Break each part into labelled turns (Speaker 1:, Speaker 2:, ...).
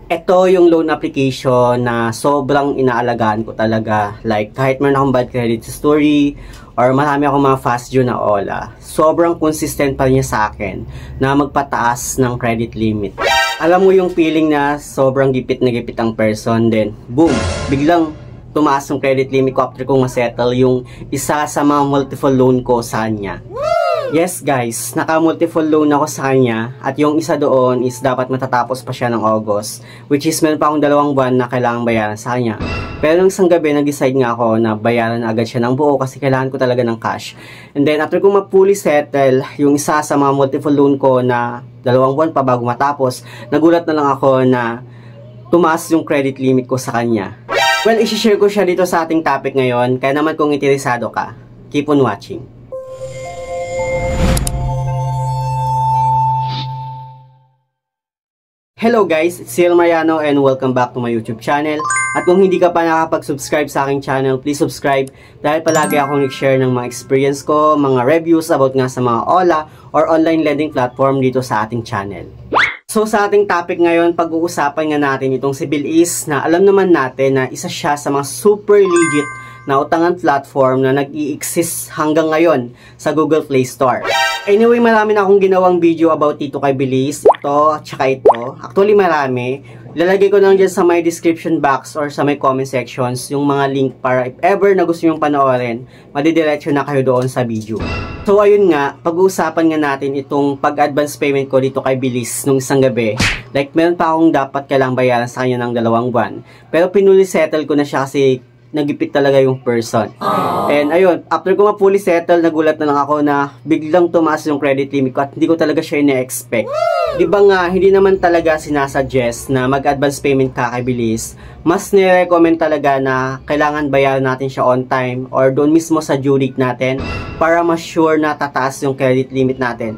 Speaker 1: Ito yung loan application na sobrang inaalagaan ko talaga. Like, kahit meron akong bad credit story or marami akong mga fast due na OLA, sobrang consistent pa rin niya sa akin na magpataas ng credit limit. Alam mo yung feeling na sobrang gipit na gipit ang person, then boom, biglang tumaas yung credit limit ko after kong ma-settle yung isa sa mga multiple loan ko sa kanya. Yes guys, naka-multiple loan ako sa kanya at yung isa doon is dapat matatapos pa siya ng August, which is meron pa akong 2 buwan na kailangang bayaran sa kanya. Pero nung isang gabi, nag-decide nga ako na bayaran na agad siya ng buo kasi kailangan ko talaga ng cash. And then after kong ma-fully settle yung isa sa mga multiple loan ko na 2 buwan pa bago matapos, nagulat na lang ako na tumaas yung credit limit ko sa kanya. Well, isi-share ko siya dito sa ating topic ngayon, kaya naman kung interesado ka, keep on watching. Hello guys, it's Ciel Mariano and welcome back to my YouTube channel. At kung hindi ka pa nakapag-subscribe sa aking channel, please subscribe dahil palagi akong nag-share ng mga experience ko, mga reviews about nga sa mga OLA or online lending platform dito sa ating channel. So sa ating topic ngayon, pag-uusapan nga natin itong si Bilis na alam naman natin na isa siya sa mga super legit na utangan platform na nag-i-exist hanggang ngayon sa Google Play Store. Anyway, marami na akong ginawang video about dito kay Bilis. Ito, at saka ito. Actually, marami. Lalagay ko lang dyan sa my description box or sa my comment sections yung mga link para if ever na gusto nyong panoorin, madidiretso na kayo doon sa video. So, ayun nga, pag-uusapan nga natin itong pag-advance payment ko dito kay Bilis nung isang gabi. Like, meron pa akong dapat kailangang bayaran sa kanya ng 2 buwan. Pero pinuli settle ko na siya kasi nagipit talaga yung person. And ayun, after ko ma-fully settle, nagulat na lang ako na biglang tumaas yung credit limit ko at hindi ko talaga siya ina-expect. Di ba nga, hindi naman talaga sinasuggest na mag-advance payment ka kay Bilis. Mas nire-recommend talaga na kailangan bayaran natin siya on time or doon mismo sa due date natin para mas sure na tataas yung credit limit natin.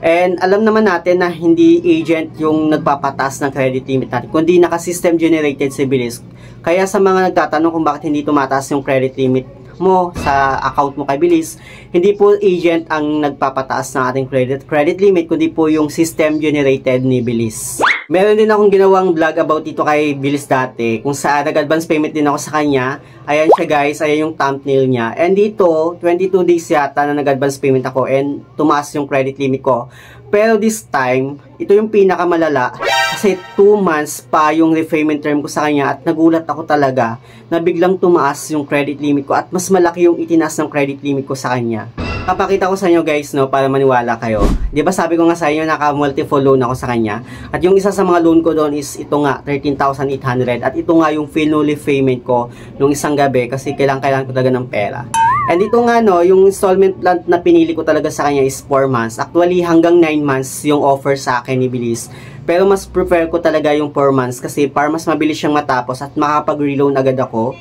Speaker 1: And alam naman natin na hindi agent yung nagpapataas ng credit limit natin, kundi naka-system generated si Bilis. Kaya sa mga nagtatanong kung bakit hindi tumataas yung credit limit mo sa account mo kay Bilis, hindi po agent ang nagpapataas ng ating credit limit, kundi po yung system generated ni Bilis. Meron din akong ginawang vlog about dito kay Bilis dati, kung saan nag-advance payment din ako sa kanya. Ayan siya guys, ayan yung thumbnail niya. And dito, 22 days yata na nag-advance payment ako and tumaas yung credit limit ko. Pero this time, ito yung pinakamalala kasi 2 months pa yung repayment term ko sa kanya at nagulat ako talaga na biglang tumaas yung credit limit ko at mas malaki yung itinaas ng credit limit ko sa kanya. Papakita ko sa inyo guys, no, para maniwala kayo. Di ba sabi ko nga sa inyo, naka-multiple loan ako sa kanya. At yung isa sa mga loan ko doon is ito nga, 13,800. At ito nga yung finally payment ko nung isang gabi kasi kailangan ko talaga ng pera. And ito nga no, yung installment plan na pinili ko talaga sa kanya is 4 months. Actually, hanggang 9 months yung offer sa akin ni Bilis. Pero mas prefer ko talaga yung 4 months kasi para mas mabilis siyang matapos at makapag-reloan agad ako.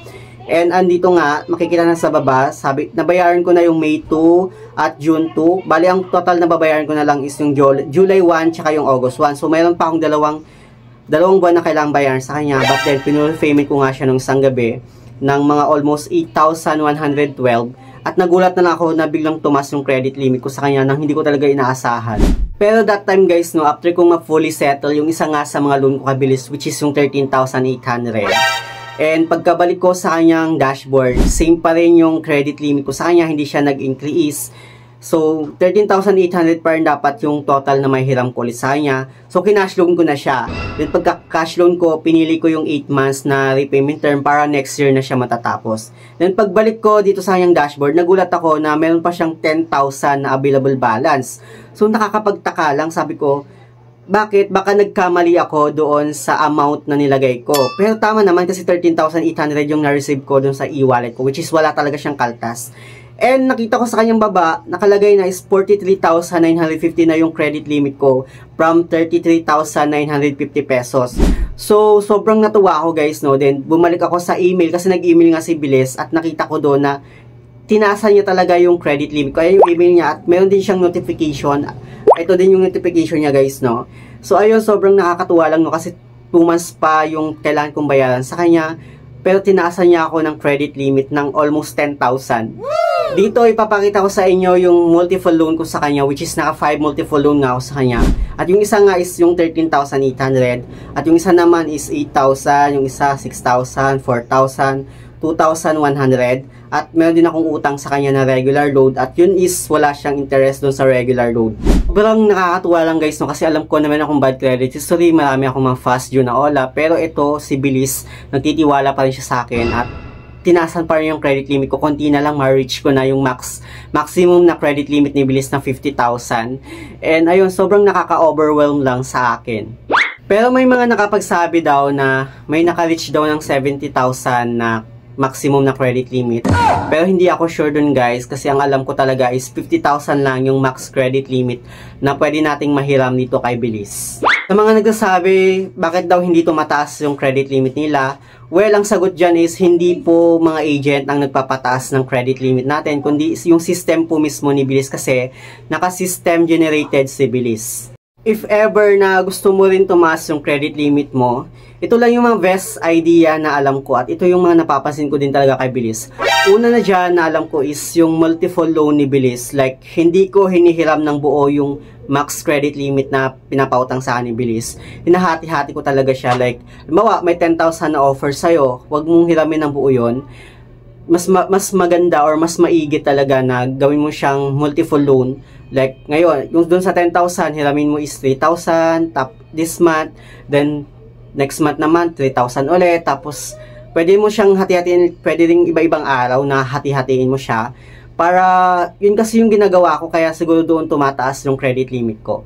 Speaker 1: And andito nga, makikita na sa baba, sabi, nabayaran ko na yung May 2 at June 2. Bali, ang total na babayaran ko na lang is yung July 1 tsaka yung August 1. So, mayroon pa akong dalawang buwan na kailangang bayaran sa kanya. But then, pinul-payment ko nga siya nung isang gabi ng mga almost 8,112. At nagulat na lang ako na biglang tumas yung credit limit ko sa kanya nang hindi ko talaga inaasahan. Pero that time guys, no, after kong ma-fully settle yung isa nga sa mga loan ko kabilis, which is yung 13,800. And pagkabalik ko sa kanyang dashboard, same pa rin yung credit limit ko sa kanya, hindi siya nag-increase. So, 13,800 pa rin dapat yung total na may hiram ko ulit sa kanya. So, kinash loan ko na siya. Then, pagka-cash loan ko, pinili ko yung 8 months na repayment term para next year na siya matatapos. Then, pagbalik ko dito sa kanyang dashboard, nagulat ako na meron pa siyang 10,000 na available balance. So, nakakapagtaka lang, sabi ko, bakit? Baka nagkamali ako doon sa amount na nilagay ko. Pero tama naman kasi 13,800 yung na-receive ko doon sa e-wallet ko, which is wala talaga siyang kaltas. And nakita ko sa kanyang baba, nakalagay na is 43,950 na yung credit limit ko from 33,950 pesos. So, sobrang natuwa ako guys, no? Then, bumalik ako sa email kasi nag-email nga si Bilis at nakita ko doon na tinasa niya talaga yung credit limit ko. Ayan yung email niya at meron din siyang notification. Ito din yung notification niya guys, no? So, ayun, sobrang nakakatuwa lang, no? Kasi 2 months pa yung kailangan kong bayaran sa kanya. Pero tinaasan niya ako ng credit limit ng almost 10,000. Dito ipapakita ko sa inyo yung multiple loan ko sa kanya, which is naka 5 multiple loan nga ako sa kanya. At yung isa nga is yung 13,800 at yung isa naman is 8,000, yung isa 6,000, 4,000, 2,100 at meron din akong utang sa kanya na regular load at yun is wala siyang interest doon sa regular load. Sobrang nakakatuwa lang guys, no, kasi alam ko naman akong bad credit history, marami akong mga fast due na ola, pero ito si Bilis, nagtitiwala pa rin siya sa akin at tinasan pa rin yung credit limit ko. Konti na lang ma-reach ko na yung maximum na credit limit ni Bilis na 50,000. And ayun, sobrang nakaka-overwhelm lang sa akin. Pero may mga nakapagsabi daw na may naka-reach daw ng 70,000 na maximum na credit limit. Pero hindi ako sure dun guys, kasi ang alam ko talaga is 50,000 lang yung max credit limit na pwede nating mahiram dito kay Bilis. Sa mga nagsasabi, bakit daw hindi tumataas yung credit limit nila? Well, ang sagot dyan is hindi po mga agent ang nagpapataas ng credit limit natin, kundi yung system po mismo ni Bilis kasi naka-system generated si Bilis. If ever na gusto mo rin tumaas yung credit limit mo, ito lang yung mga best idea na alam ko at ito yung mga napapansin ko din talaga kay Bilis. Una na dyan na alam ko is yung multiple loan ni Bilis. Like, hindi ko hinihiram ng buo yung max credit limit na pinapautang sa akin ni Bilis. Hinahati-hati ko talaga siya. Like, halimbawa, may 10,000 na offer sa'yo, huwag mong hiramin ng buo yun. Mas maganda or mas maigi talaga na gawin mo siyang multiple loan. Like, ngayon, yung dun sa 10,000, hiramin mo is 3,000, this month, then next month naman, 3,000 ulit, tapos, pwede mo siyang hati-hatiin, pwede rin iba-ibang araw na hati-hatiin mo siya. Para, yun kasi yung ginagawa ko, kaya siguro doon tumataas yung credit limit ko.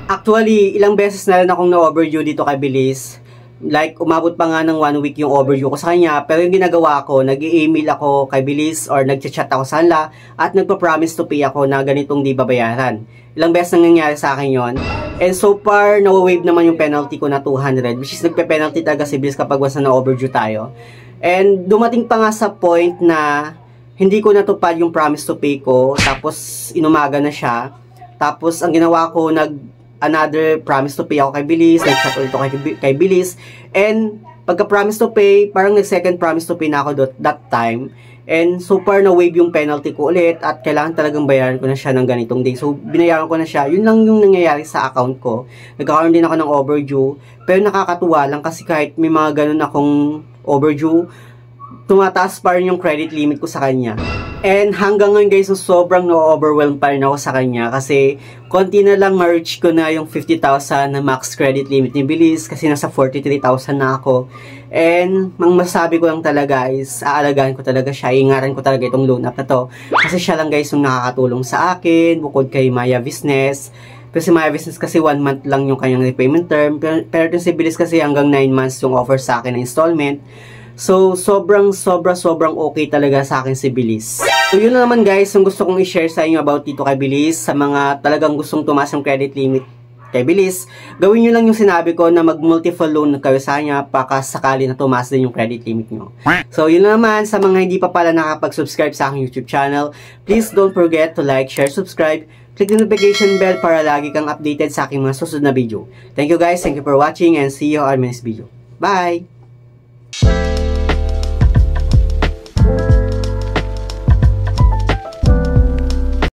Speaker 1: Actually, ilang beses na rin akong na-overdue dito kay Bilis. Like, umabot pa nga ng 1 week yung overdue ko sa kanya. Pero yung ginagawa ko, nag-i-email ako kay Bilis or nag-chat ako sa kanila at nagpa-promise to pay ako na ganitong di babayaran. Ilang beses nang nangyari sa akin yon. And so far, na-waive naman yung penalty ko na 200, which is nagpe-penalty talaga si Bilis kapag once na overdue tayo. And dumating pa nga sa point na hindi ko natupad yung promise to pay ko, tapos inumaga na siya. Tapos ang ginawa ko, another promise to pay ako kay Bilis, nag-chat ulit ako kay Bilis, and pagka promise to pay, parang nag-second promise to pay na ako that time. And so far, na-waive yung penalty ko ulit at kailangan talagang bayaran ko na siya ng ganitong day. So, binayaran ko na siya. Yun lang yung nangyayari sa account ko. Nagkakaroon din ako ng overdue. Pero nakakatuwa lang kasi kahit may mga ganun akong overdue, tumataas pa rin yung credit limit ko sa kanya. And hanggang ngayon guys, sobrang na-overwhelm pa rin ako sa kanya kasi konti na lang ma-reach ko na yung 50,000 na max credit limit ni Bilis kasi nasa 43,000 na ako. And ang masabi ko lang talaga is aalagaan ko talaga siya, ingaran ko talaga itong loan up na to kasi siya lang guys yung nakakatulong sa akin bukod kay Maya Business. Kasi Maya Business kasi 1 month lang yung kanyang repayment term, pero si Bilis kasi hanggang 9 months yung offer sa akin na installment. So, sobrang okay talaga sa akin si Bilis. So, yun na naman guys, yung gusto kong i-share sa inyo about dito kay Bilis. Sa mga talagang gustong tumaas yung credit limit kay Bilis, gawin nyo lang yung sinabi ko na mag-multiple loan kayo sa kanya baka sakali na tumaas din yung credit limit nyo. So, yun na naman, sa mga hindi pa pala nakapag-subscribe sa aking YouTube channel, please don't forget to like, share, subscribe, click the notification bell para lagi kang updated sa aking mga susunod na video. Thank you guys, thank you for watching, and see you on my next video. Bye!